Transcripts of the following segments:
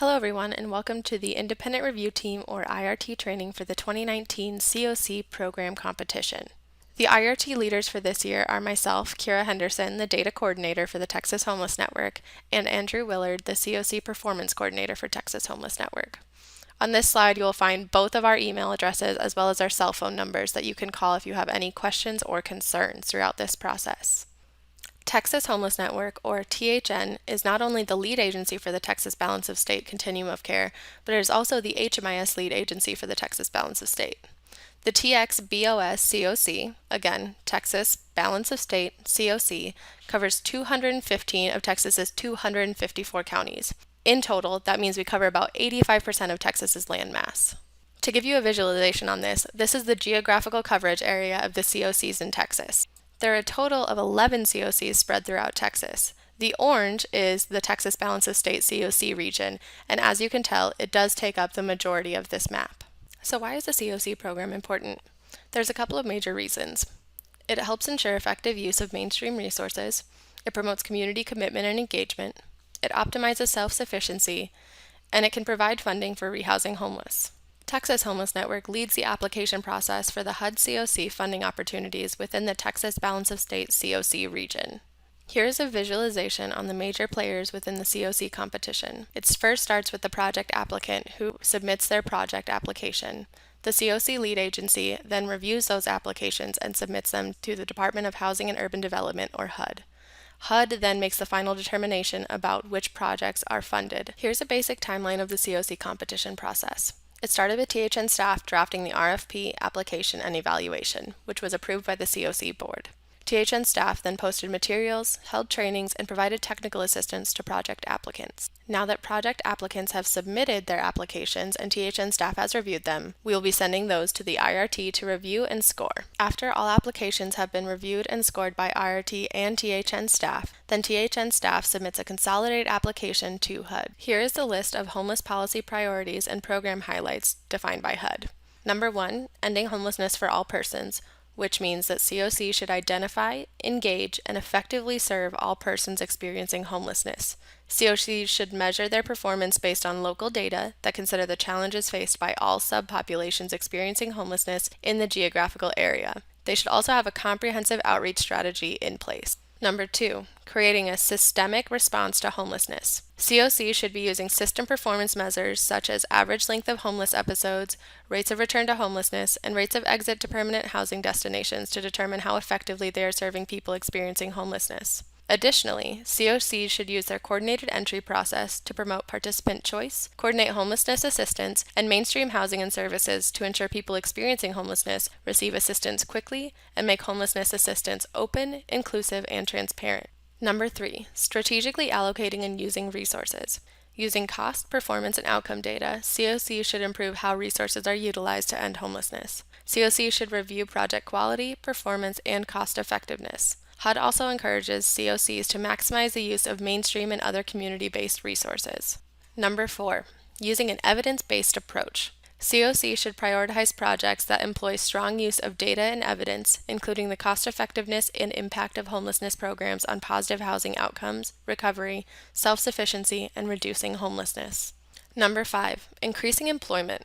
Hello everyone, and welcome to the Independent Review Team or IRT training for the 2019 COC program competition. The IRT leaders for this year are myself, Kira Henderson, the Data Coordinator for the Texas Homeless Network, and Andrew Willard, the COC Performance Coordinator for Texas Homeless Network. On this slide, you will find both of our email addresses as well as our cell phone numbers that you can call if you have any questions or concerns throughout this process. Texas Homeless Network, or THN, is not only the lead agency for the Texas Balance of State Continuum of Care, but it is also the HMIS lead agency for the Texas Balance of State. The TX-BOS COC, again, Texas Balance of State COC, covers 215 of Texas's 254 counties. In total, that means we cover about 85% of Texas's landmass. To give you a visualization on this, this is the geographical coverage area of the COCs in Texas. There are a total of 11 COCs spread throughout Texas. The orange is the Texas Balance of State COC region, and as you can tell, it does take up the majority of this map. So why is the COC program important? There's a couple of major reasons. It helps ensure effective use of mainstream resources, it promotes community commitment and engagement, it optimizes self-sufficiency, and it can provide funding for rehousing homeless. Texas Homeless Network leads the application process for the HUD COC funding opportunities within the Texas Balance of State COC region. Here is a visualization on the major players within the COC competition. It first starts with the project applicant who submits their project application. The COC lead agency then reviews those applications and submits them to the Department of Housing and Urban Development, or HUD. HUD then makes the final determination about which projects are funded. Here's a basic timeline of the COC competition process. It started with THN staff drafting the RFP, application, and evaluation, which was approved by the COC board. THN staff then posted materials, held trainings, and provided technical assistance to project applicants. Now that project applicants have submitted their applications and THN staff has reviewed them, we will be sending those to the IRT to review and score. After all applications have been reviewed and scored by IRT and THN staff, then THN staff submits a consolidated application to HUD. Here is the list of homeless policy priorities and program highlights defined by HUD. Number 1, ending homelessness for all persons, which means that COC should identify, engage, and effectively serve all persons experiencing homelessness. COC should measure their performance based on local data that consider the challenges faced by all subpopulations experiencing homelessness in the geographical area. They should also have a comprehensive outreach strategy in place. Number 2, creating a systemic response to homelessness. COC should be using system performance measures such as average length of homeless episodes, rates of return to homelessness, and rates of exit to permanent housing destinations to determine how effectively they are serving people experiencing homelessness. Additionally, COCs should use their coordinated entry process to promote participant choice, coordinate homelessness assistance, and mainstream housing and services to ensure people experiencing homelessness receive assistance quickly and make homelessness assistance open, inclusive, and transparent. Number 3, strategically allocating and using resources. Using cost, performance, and outcome data, COC should improve how resources are utilized to end homelessness. COC should review project quality, performance, and cost effectiveness. HUD also encourages COCs to maximize the use of mainstream and other community-based resources. Number 4, using an evidence-based approach. COC should prioritize projects that employ strong use of data and evidence, including the cost-effectiveness and impact of homelessness programs on positive housing outcomes, recovery, self-sufficiency, and reducing homelessness. Number 5, increasing employment.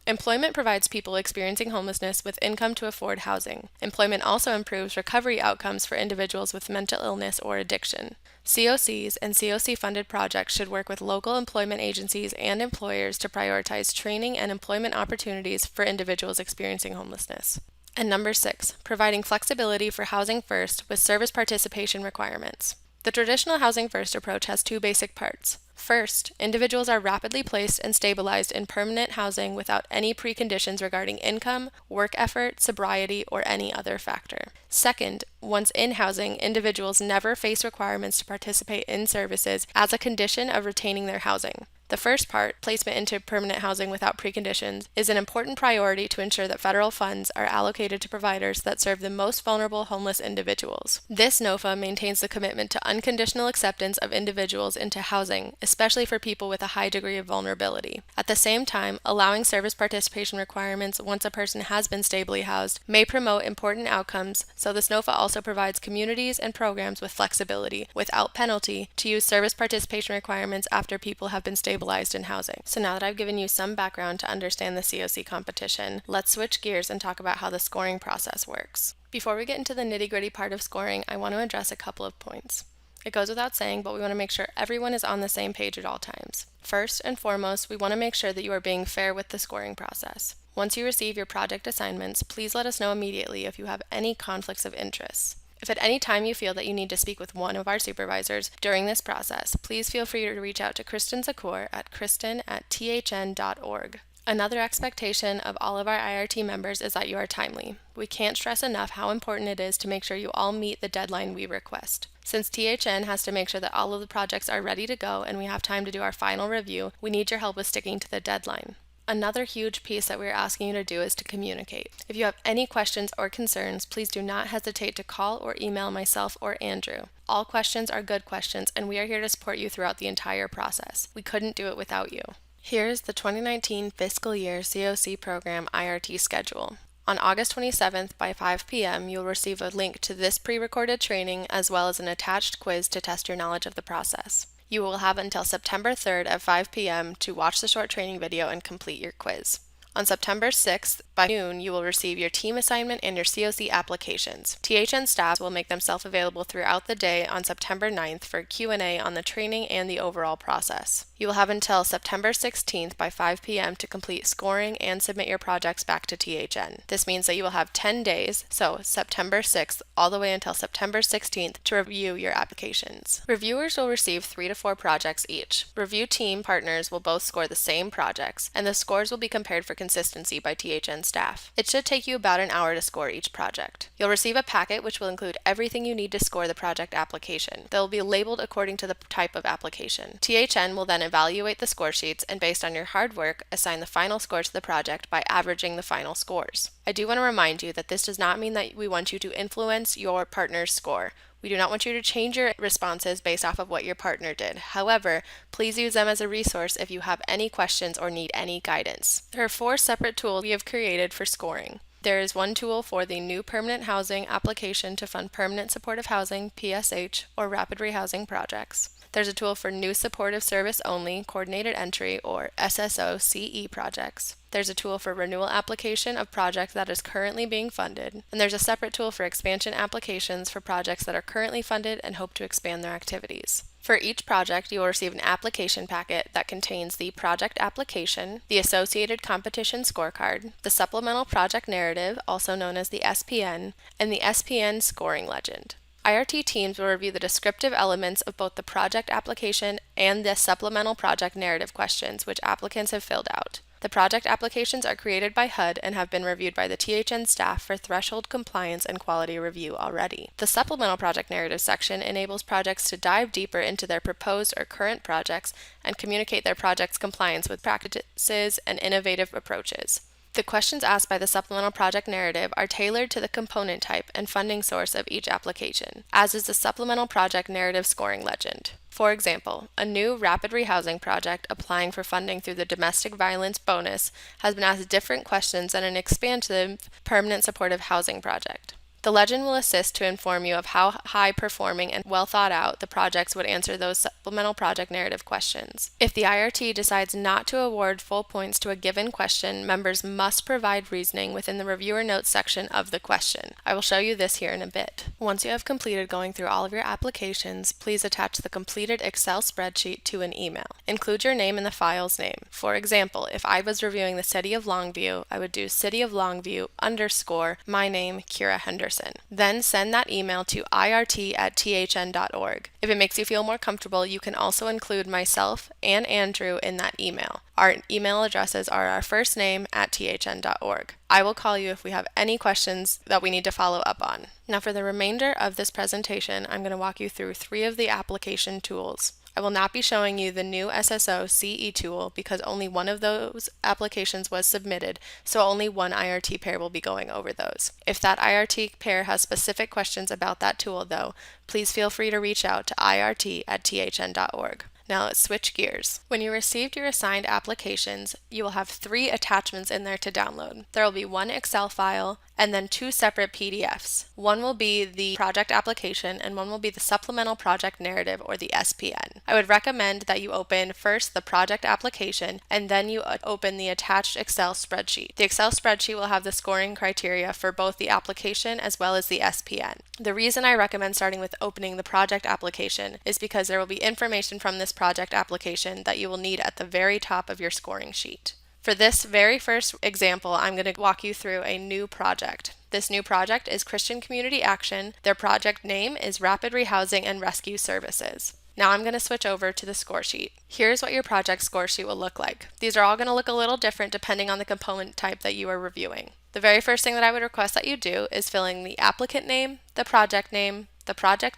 Employment provides people experiencing homelessness with income to afford housing. Employment also improves recovery outcomes for individuals with mental illness or addiction. COCs and COC-funded projects should work with local employment agencies and employers to prioritize training and employment opportunities for individuals experiencing homelessness. And number 6, providing flexibility for housing first with service participation requirements. The traditional housing first approach has 2 basic parts. First, individuals are rapidly placed and stabilized in permanent housing without any preconditions regarding income, work effort, sobriety, or any other factor. Second, once in housing, individuals never face requirements to participate in services as a condition of retaining their housing. The first part, placement into permanent housing without preconditions, is an important priority to ensure that federal funds are allocated to providers that serve the most vulnerable homeless individuals. This NOFA maintains the commitment to unconditional acceptance of individuals into housing, especially for people with a high degree of vulnerability. At the same time, allowing service participation requirements once a person has been stably housed may promote important outcomes So the SNOFA also provides communities and programs with flexibility, without penalty, to use service participation requirements after people have been stabilized in housing. So now that I've given you some background to understand the COC competition, let's switch gears and talk about how the scoring process works. Before we get into the nitty-gritty part of scoring, I want to address a couple of points. It goes without saying, but we want to make sure everyone is on the same page at all times. First and foremost, we want to make sure that you are being fair with the scoring process. Once you receive your project assignments, please let us know immediately if you have any conflicts of interest. If at any time you feel that you need to speak with one of our supervisors during this process, please feel free to reach out to Kristen Zakor at kristen@thn.org. Another expectation of all of our IRT members is that you are timely. We can't stress enough how important it is to make sure you all meet the deadline we request. Since THN has to make sure that all of the projects are ready to go and we have time to do our final review, we need your help with sticking to the deadline. Another huge piece that we're asking you to do is to communicate. If you have any questions or concerns, please do not hesitate to call or email myself or Andrew. All questions are good questions, and we are here to support you throughout the entire process. We couldn't do it without you. Here's the 2019 fiscal year COC program IRT schedule. On August 27th by 5 p.m., you'll receive a link to this pre-recorded training as well as an attached quiz to test your knowledge of the process. You will have until September 3rd at 5 p.m. to watch the short training video and complete your quiz. On September 6th, by noon, you will receive your team assignment and your COC applications. THN staff will make themselves available throughout the day on September 9th for Q&A on the training and the overall process. You will have until September 16th by 5 p.m. to complete scoring and submit your projects back to THN. This means that you will have 10 days, so September 6th all the way until September 16th, to review your applications. Reviewers will receive 3 to 4 projects each. Review team partners will both score the same projects, and the scores will be compared for consistency by THN staff. It should take you about an hour to score each project. You'll receive a packet which will include everything you need to score the project application. They'll be labeled according to the type of application. THN will then evaluate the score sheets and, based on your hard work, assign the final score to the project by averaging the final scores. I do want to remind you that this does not mean that we want you to influence your partner's score. We do not want you to change your responses based off of what your partner did. However, please use them as a resource if you have any questions or need any guidance. There are 4 separate tools we have created for scoring. There is one tool for the new permanent housing application to fund permanent supportive housing, PSH, or rapid rehousing projects. There's a tool for new supportive service only coordinated entry, or SSO-CE projects. There's a tool for renewal application of projects that is currently being funded. And there's a separate tool for expansion applications for projects that are currently funded and hope to expand their activities. For each project, you will receive an application packet that contains the project application, the associated competition scorecard, the supplemental project narrative, also known as the SPN, and the SPN scoring legend. IRT teams will review the descriptive elements of both the project application and the supplemental project narrative questions which applicants have filled out. The project applications are created by HUD and have been reviewed by the THN staff for threshold compliance and quality review already. The supplemental project narrative section enables projects to dive deeper into their proposed or current projects and communicate their project's compliance with practices and innovative approaches. The questions asked by the supplemental project narrative are tailored to the component type and funding source of each application, as is the supplemental project narrative scoring legend. For example, a new rapid rehousing project applying for funding through the domestic violence bonus has been asked different questions than an expansive permanent supportive housing project. The legend will assist to inform you of how high-performing and well thought out the projects would answer those supplemental project narrative questions. If the IRT decides not to award full points to a given question, members must provide reasoning within the reviewer notes section of the question. I will show you this here in a bit. Once you have completed going through all of your applications, please attach the completed Excel spreadsheet to an email. Include your name in the file's name. For example, if I was reviewing the City of Longview, I would do City of Longview _ my name, Kira Henderson. Then send that email to irt@thn.org. If it makes you feel more comfortable, you can also include myself and Andrew in that email. Our email addresses are our first name @thn.org. I will call you if we have any questions that we need to follow up on. Now for the remainder of this presentation, I'm going to walk you through 3 of the application tools. I will not be showing you the new SSO-CE tool because only one of those applications was submitted, so only one IRT pair will be going over those. If that IRT pair has specific questions about that tool though, please feel free to reach out to irt@thn.org. Now let's switch gears. When you received your assigned applications, you will have 3 attachments in there to download. There will be one Excel file and then 2 separate PDFs. One will be the project application and one will be the supplemental project narrative, or the SPN. I would recommend that you open first the project application and then you open the attached Excel spreadsheet. The Excel spreadsheet will have the scoring criteria for both the application as well as the SPN. The reason I recommend starting with opening the project application is because there will be information from this project application that you will need at the very top of your scoring sheet. For this very first example, I'm going to walk you through a new project. This new project is Christian Community Action. Their project name is Rapid Rehousing and Rescue Services. Now I'm going to switch over to the score sheet. Here's what your project score sheet will look like. These are all going to look a little different depending on the component type that you are reviewing. The very first thing that I would request that you do is fill in the applicant name, the project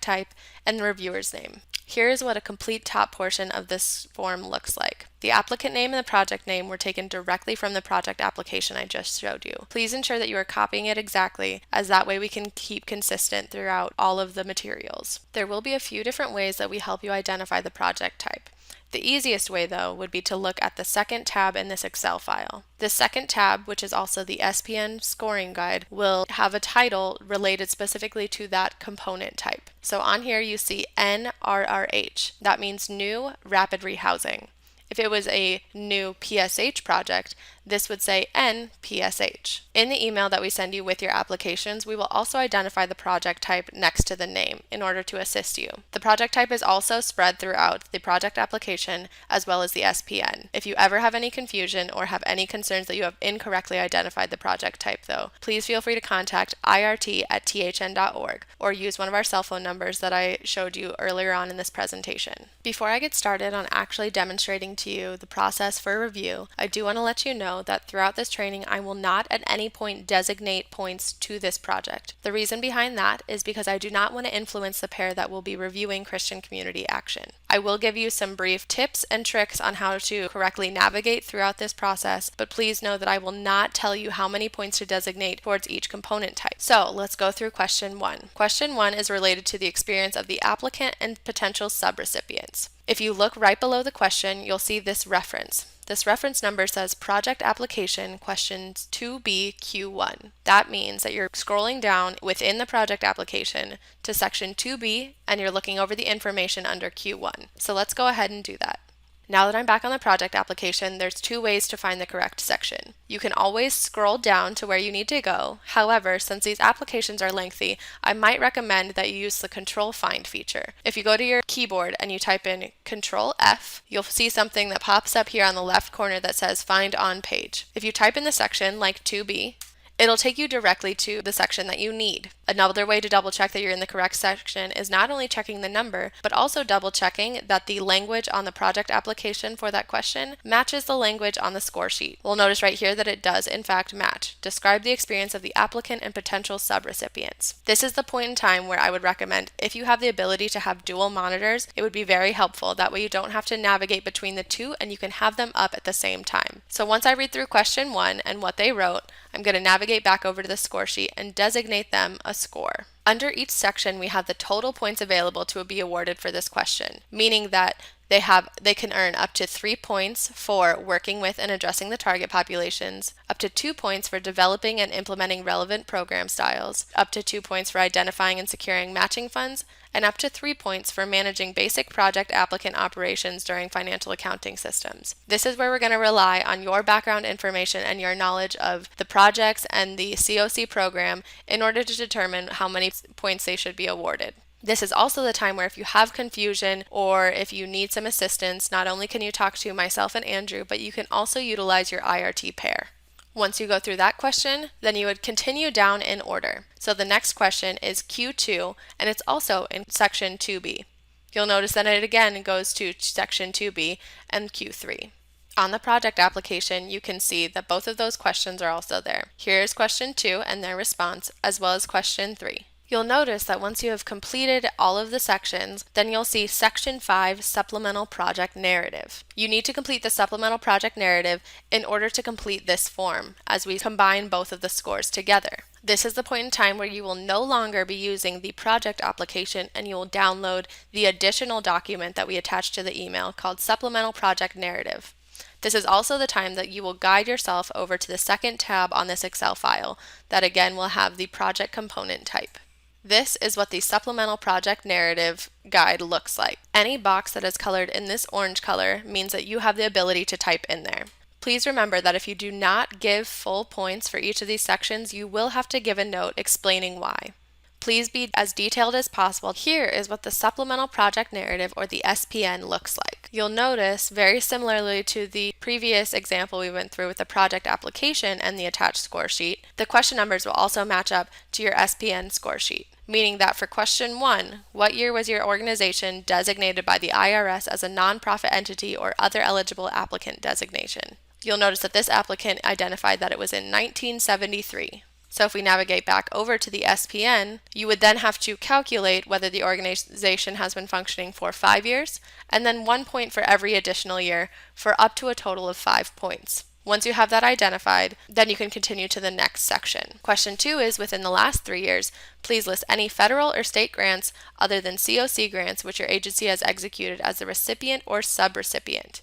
type, and the reviewer's name. Here's what a complete top portion of this form looks like. The applicant name and the project name were taken directly from the project application I just showed you. Please ensure that you are copying it exactly, as that way we can keep consistent throughout all of the materials. There will be a few different ways that we help you identify the project type. The easiest way, though, would be to look at the second tab in this Excel file. This second tab, which is also the SPN scoring guide, will have a title related specifically to that component type. So on here you see NRRH. That means New Rapid Rehousing. If it was a new PSH project, this would say NPSH. In the email that we send you with your applications, we will also identify the project type next to the name in order to assist you. The project type is also spread throughout the project application as well as the SPN. If you ever have any confusion or have any concerns that you have incorrectly identified the project type, though, please feel free to contact IRT@thn.org or use one of our cell phone numbers that I showed you earlier on in this presentation. Before I get started on actually demonstrating to you the process for review, I do want to let you know that throughout this training I will not at any point designate points to this project. The reason behind that is because I do not want to influence the pair that will be reviewing Christian Community Action. I will give you some brief tips and tricks on how to correctly navigate throughout this process, but please know that I will not tell you how many points to designate towards each component type. So let's go through question 1. Question 1 is related to the experience of the applicant and potential subrecipients. If you look right below the question, you'll see this reference. This reference number says Project Application Questions 2B-Q1. That means that you're scrolling down within the project application to section 2B and you're looking over the information under Q1. So let's go ahead and do that. Now that I'm back on the project application, there's 2 ways to find the correct section. You can always scroll down to where you need to go. However, since these applications are lengthy, I might recommend that you use the Control Find feature. If you go to your keyboard and you type in Control F, you'll see something that pops up here on the left corner that says Find On Page. If you type in the section like 2B, it'll take you directly to the section that you need. Another way to double check that you're in the correct section is not only checking the number, but also double checking that the language on the project application for that question matches the language on the score sheet. We'll notice right here that it does in fact match. Describe the experience of the applicant and potential subrecipients. This is the point in time where I would recommend, if you have the ability to have dual monitors, it would be very helpful. That way you don't have to navigate between the two and you can have them up at the same time. So once I read through question 1 and what they wrote, I'm going to navigate back over to the score sheet and designate them a score. Under each section, we have the total points available to be awarded for this question, meaning that they can earn up to 3 points for working with and addressing the target populations, up to 2 points for developing and implementing relevant program styles, up to 2 points for identifying and securing matching funds, and up to 3 points for managing basic project applicant operations during financial accounting systems. This is where we're going to rely on your background information and your knowledge of the projects and the COC program in order to determine how many points they should be awarded. This is also the time where if you have confusion or if you need some assistance, not only can you talk to myself and Andrew, but you can also utilize your IRT pair. Once you go through that question, then you would continue down in order. So the next question is Q2, and it's also in section 2B. You'll notice that it again goes to section 2B and Q3. On the project application, you can see that both of those questions are also there. Here's question 2 and their response, as well as question 3. You'll notice that once you have completed all of the sections, then you'll see Section 5, Supplemental Project Narrative. You need to complete the supplemental project narrative in order to complete this form, as we combine both of the scores together. This is the point in time where you will no longer be using the project application and you will download the additional document that we attached to the email called Supplemental Project Narrative. This is also the time that you will guide yourself over to the second tab on this Excel file that again will have the project component type. This is what the supplemental project narrative guide looks like. Any box that is colored in this orange color means that you have the ability to type in there. Please remember that if you do not give full points for each of these sections, you will have to give a note explaining why. Please be as detailed as possible. Here is what the supplemental project narrative, or the SPN, looks like. You'll notice, very similarly to the previous example we went through with the project application and the attached score sheet, the question numbers will also match up to your SPN score sheet. Meaning that for question 1, what year was your organization designated by the IRS as a nonprofit entity or other eligible applicant designation? You'll notice that this applicant identified that it was in 1973. So if we navigate back over to the SPN, you would then have to calculate whether the organization has been functioning for 5 years, and then 1 point for every additional year for up to a total of 5 points. Once you have that identified, then you can continue to the next section. Question 2 is, within the last 3 years, please list any federal or state grants other than COC grants which your agency has executed as the recipient or subrecipient.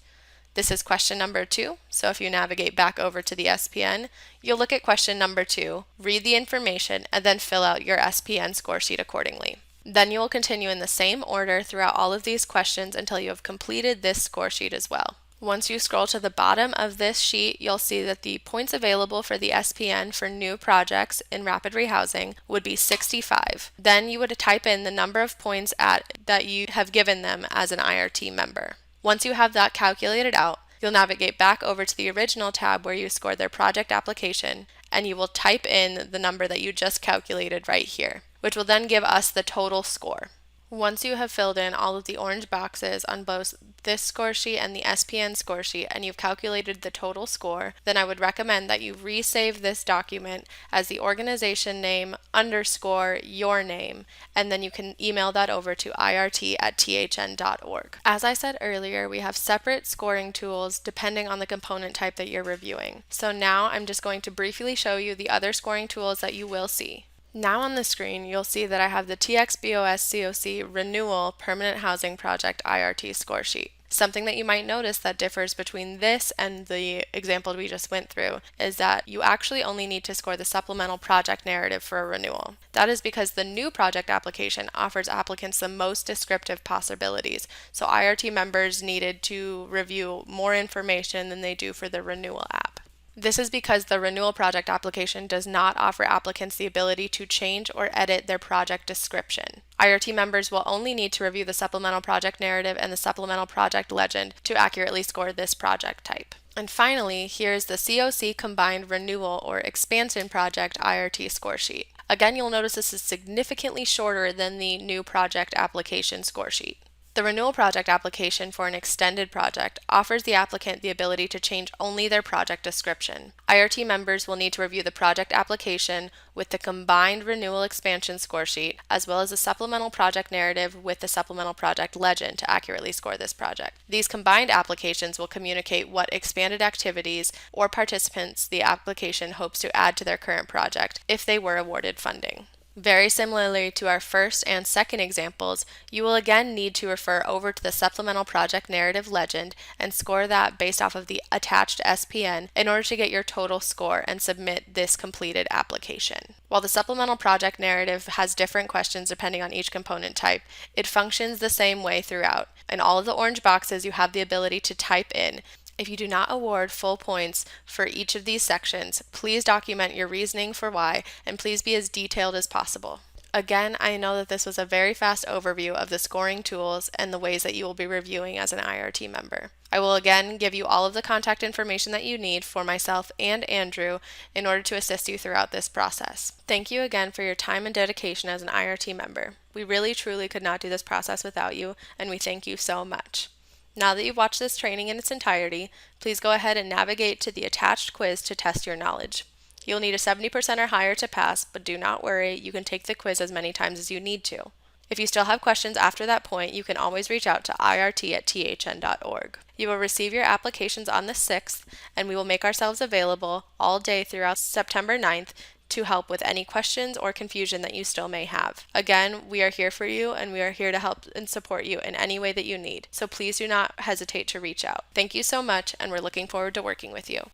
This is question number 2, so if you navigate back over to the SPN, you'll look at question number 2, read the information, and then fill out your SPN score sheet accordingly. Then you will continue in the same order throughout all of these questions until you have completed this score sheet as well. Once you scroll to the bottom of this sheet, you'll see that the points available for the SPN for new projects in rapid rehousing would be 65. Then you would type in the number of points that you have given them as an IRT member. Once you have that calculated out, you'll navigate back over to the original tab where you scored their project application, and you will type in the number that you just calculated right here, which will then give us the total score. Once you have filled in all of the orange boxes on both this score sheet and the SPN score sheet and you've calculated the total score, then I would recommend that you resave this document as the organization name _ your name, and then you can email that over to irt@thn.org. As I said earlier, we have separate scoring tools depending on the component type that you're reviewing. So now I'm just going to briefly show you the other scoring tools that you will see. Now on the screen, you'll see that I have the TXBOS COC Renewal Permanent Housing Project IRT score sheet. Something that you might notice that differs between this and the example we just went through is that you actually only need to score the supplemental project narrative for a renewal. That is because the new project application offers applicants the most descriptive possibilities, so IRT members needed to review more information than they do for the renewal app. This is because the renewal project application does not offer applicants the ability to change or edit their project description. IRT members will only need to review the supplemental project narrative and the supplemental project legend to accurately score this project type. And finally, here's the COC Combined Renewal or Expansion Project IRT score sheet. Again, you'll notice this is significantly shorter than the new project application score sheet. The renewal project application for an extended project offers the applicant the ability to change only their project description. IRT members will need to review the project application with the combined renewal expansion score sheet, as well as a supplemental project narrative with the supplemental project legend to accurately score this project. These combined applications will communicate what expanded activities or participants the application hopes to add to their current project if they were awarded funding. Very similarly to our first and second examples, you will again need to refer over to the supplemental project narrative legend and score that based off of the attached SPN in order to get your total score and submit this completed application. While the supplemental project narrative has different questions depending on each component type, it functions the same way throughout. In all of the orange boxes, you have the ability to type in. If you do not award full points for each of these sections, please document your reasoning for why, and please be as detailed as possible. Again, I know that this was a very fast overview of the scoring tools and the ways that you will be reviewing as an IRT member. I will again give you all of the contact information that you need for myself and Andrew in order to assist you throughout this process. Thank you again for your time and dedication as an IRT member. We really truly could not do this process without you, and we thank you so much. Now that you've watched this training in its entirety, please go ahead and navigate to the attached quiz to test your knowledge. You'll need a 70% or higher to pass, but do not worry, you can take the quiz as many times as you need to. If you still have questions after that point, you can always reach out to irt@thn.org. You will receive your applications on the 6th, and we will make ourselves available all day throughout September 9th to help with any questions or confusion that you still may have. Again, we are here for you, and we are here to help and support you in any way that you need. So please do not hesitate to reach out. Thank you so much, and we're looking forward to working with you.